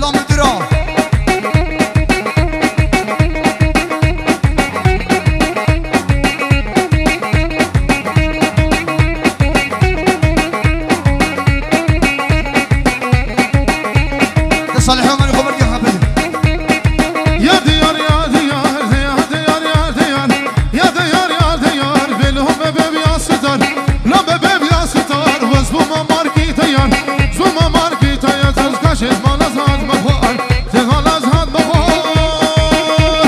بلا مدرا صالح عمر خبر يا حبيبي يا ديار يا ديار يا ديار يا ديار يا ديار يا ديار بلهم بيبي يا ستار لا بيبي يا ستار وزبما ماركيتيان زبما ماركيتيان تزكاشت ما لازهاد مخوار تغالز هاد مخوار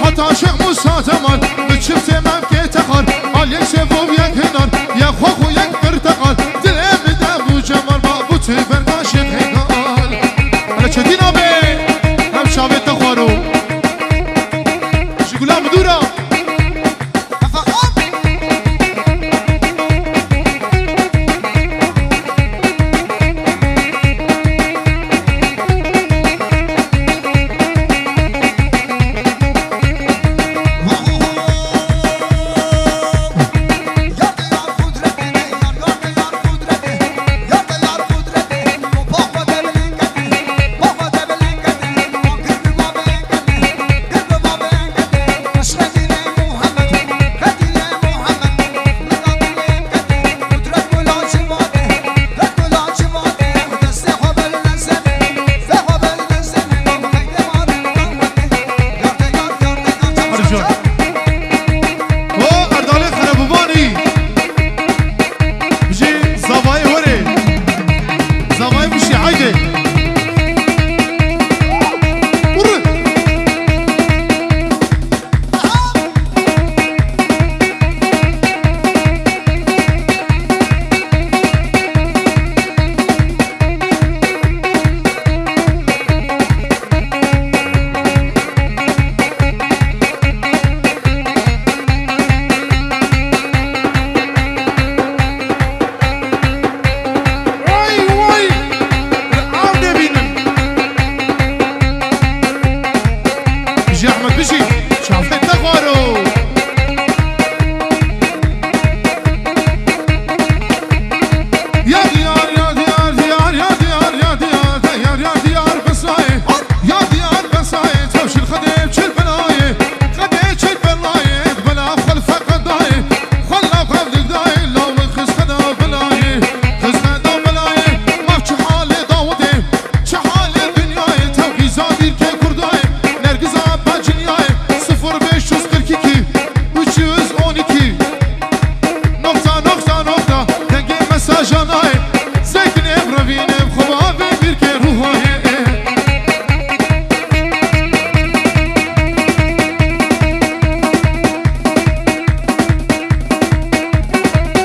حتى شيخ موسى تمر بتشفت ممكي تخر عليك سيفو بيك هنار يا خوخو يك ارتقال دلهم دابو جمر بابو تفرقا شيخ هنال على شدينا